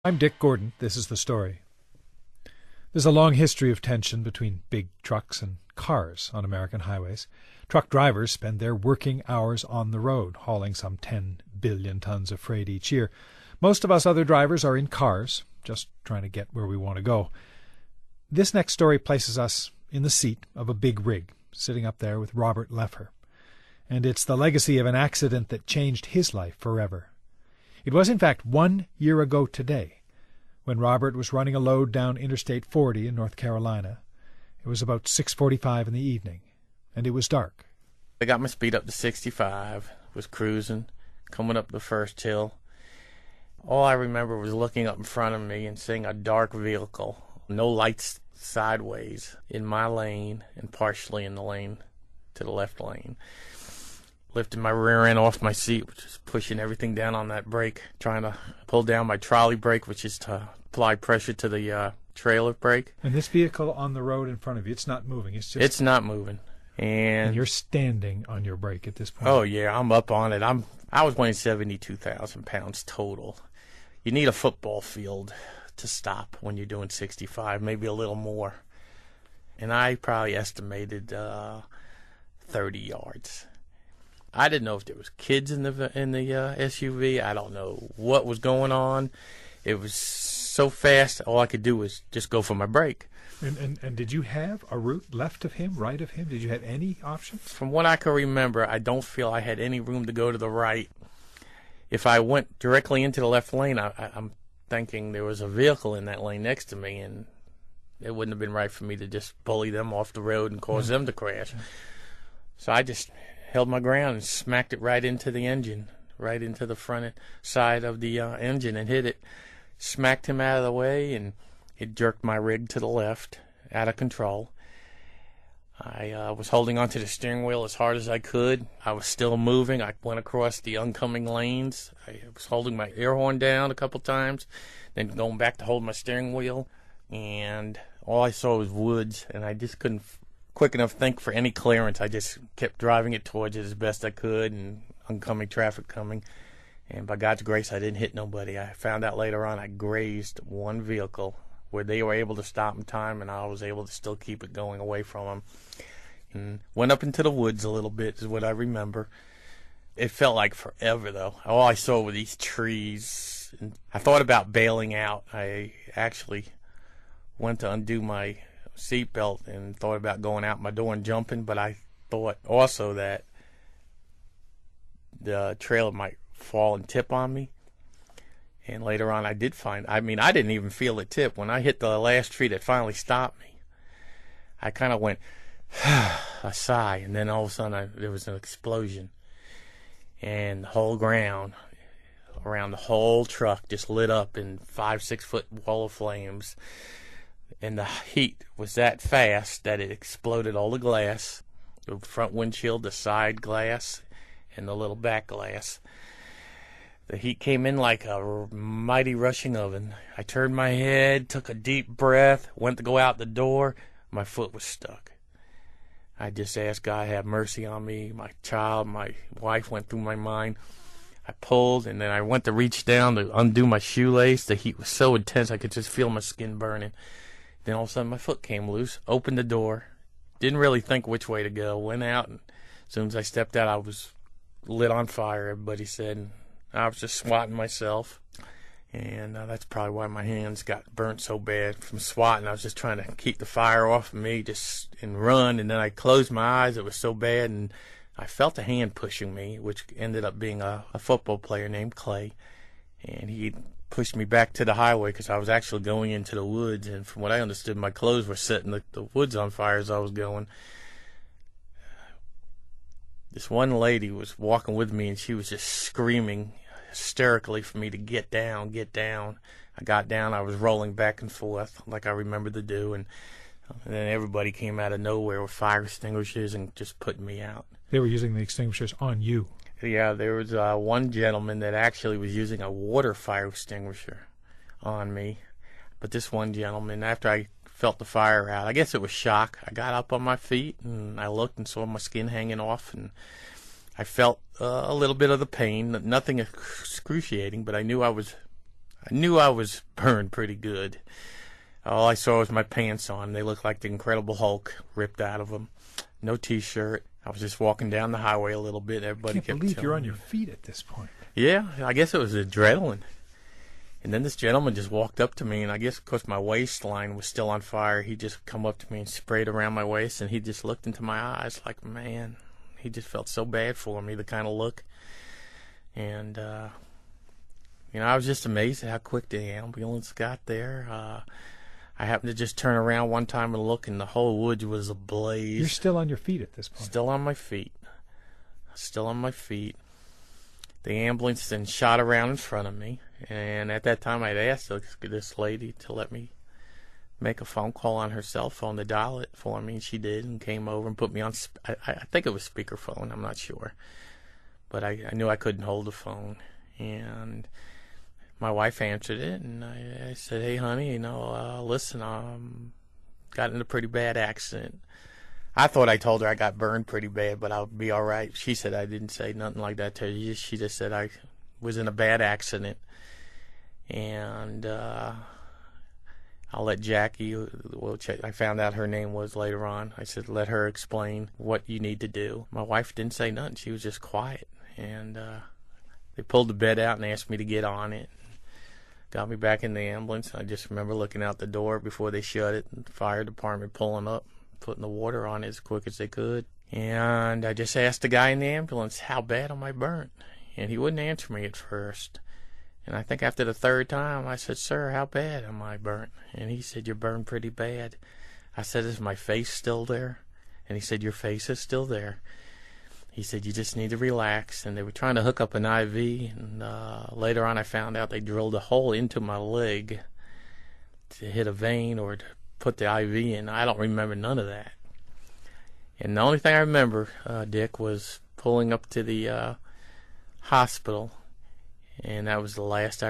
I'm Dick Gordon. This is the story. There's a long history of tension between big trucks and cars on American highways. Truck drivers spend their working hours on the road, hauling some 10 billion tons of freight each year. Most of us other drivers are in cars, just trying to get where we want to go. This next story places us in the seat of a big rig, sitting up there with Robert Leffer. And it's the legacy of an accident that changed his life forever. It was, in fact, 1 year ago today, when Robert was running a load down Interstate 40 in North Carolina. It was about 6:45 in the evening, and it was dark. I got my speed up to 65, was cruising, coming up the first hill. All I remember was looking up in front of me and seeing a dark vehicle, no lights sideways, in my lane and partially in the lane to the left lane. Lifted my rear end off my seat, just pushing everything down on that brake, trying to pull down my trolley brake, which is to apply pressure to the trailer brake. And this vehicle on the road in front of you, it's not moving. It's not moving. And you're standing on your brake at this point. Oh, yeah, I'm up on it. I was weighing 72,000 pounds total. You need a football field to stop when you're doing 65, maybe a little more. And I probably estimated 30 yards. I didn't know if there was kids in the SUV. I don't know what was going on. It was so fast, all I could do was just go for my brake. And did you have a route left of him, right of him? Did you have any options? From what I can remember, I don't feel I had any room to go to the right. If I went directly into the left lane, I'm thinking there was a vehicle in that lane next to me, and it wouldn't have been right for me to just bully them off the road and cause them to crash. So I just held my ground and smacked it right into the engine, right into the front side of the engine, and hit it. Smacked him out of the way, and it jerked my rig to the left, out of control. I was holding onto the steering wheel as hard as I could. I was still moving. I went across the oncoming lanes. I was holding my air horn down a couple times, then going back to hold my steering wheel, and all I saw was woods, and I just couldn't quick enough think for any clearance. I just kept driving it towards it as best I could, and oncoming traffic coming. And by God's grace, I didn't hit nobody. I found out later on I grazed one vehicle where they were able to stop in time, and I was able to still keep it going away from them. And went up into the woods a little bit is what I remember. It felt like forever, though. All I saw were these trees. And I thought about bailing out. I actually went to undo my seatbelt and thought about going out my door and jumping, but I thought also that the trailer might fall and tip on me. And later on I didn't even feel it tip. When I hit the last tree that finally stopped me, I kind of went a sigh, and then all of a sudden there was an explosion, and the whole ground around the whole truck just lit up in 5-6 foot wall of flames. And the heat was that fast that it exploded all the glass, the front windshield, the side glass, and the little back glass. The heat came in like a mighty rushing oven. I turned my head, took a deep breath, went to go out the door. My foot was stuck. I just asked God to have mercy on me. My child, my wife went through my mind. I pulled, and then I went to reach down to undo my shoelace. The heat was so intense I could just feel my skin burning. Then all of a sudden my foot came loose, opened the door, didn't really think which way to go, went out, and as soon as I stepped out I was lit on fire, everybody said. And I was just swatting myself, and that's probably why my hands got burnt so bad from swatting. I was just trying to keep the fire off of me and run, and then I closed my eyes. It was so bad, and I felt a hand pushing me, which ended up being a football player named Clay, and he pushed me back to the highway because I was actually going into the woods, and from what I understood, my clothes were setting the woods on fire as I was going. This one lady was walking with me, and she was just screaming hysterically for me to get down, get down. I got down. I was rolling back and forth like I remembered to do, and then everybody came out of nowhere with fire extinguishers and just put me out. They were using the extinguishers on you. Yeah, there was one gentleman that actually was using a water fire extinguisher on me. But this one gentleman, after I felt the fire out, I guess it was shock, I got up on my feet and I looked and saw my skin hanging off, and I felt a little bit of the pain, nothing excruciating, but I knew I was I knew I was burned pretty good. All I saw was my pants on. They looked like the Incredible Hulk, ripped out of them. No T-shirt. I was just walking down the highway a little bit. Everybody I can't kept believe telling you're on me. your feet at this point. Yeah, I guess it was adrenaline. And then this gentleman just walked up to me, and I guess because my waistline was still on fire, he just come up to me and sprayed around my waist, and he just looked into my eyes like, man, he just felt so bad for me, the kind of look. And, I was just amazed at how quick the ambulance got there. I happened to just turn around one time and look, and the whole woods was ablaze. You're still on your feet at this point. Still on my feet. Still on my feet. The ambulance then shot around in front of me, and at that time I'd asked this lady to let me make a phone call on her cell phone to dial it for me, and she did, and came over and put me on, I think it was speakerphone, I'm not sure. But I knew I couldn't hold the phone, and my wife answered it, and I said, hey, honey, listen, got in a pretty bad accident. I thought I told her I got burned pretty bad, but I'll be all right. She said I didn't say nothing like that to her. She just said I was in a bad accident. And I'll let Jackie, I found out her name was later on. I said, let her explain what you need to do. My wife didn't say nothing. She was just quiet. And they pulled the bed out and asked me to get on it. Got me back in the ambulance. I just remember looking out the door before they shut it, and the fire department pulling up, putting the water on it as quick as they could. And I just asked the guy in the ambulance, how bad am I burnt? And he wouldn't answer me at first. And I think after the third time, I said, sir, how bad am I burnt? And he said, you're burned pretty bad. I said, is my face still there? And he said, your face is still there. He said, you just need to relax. And they were trying to hook up an IV. And later on, I found out they drilled a hole into my leg to hit a vein or to put the IV in. I don't remember none of that. And the only thing I remember, Dick, was pulling up to the hospital. And that was the last I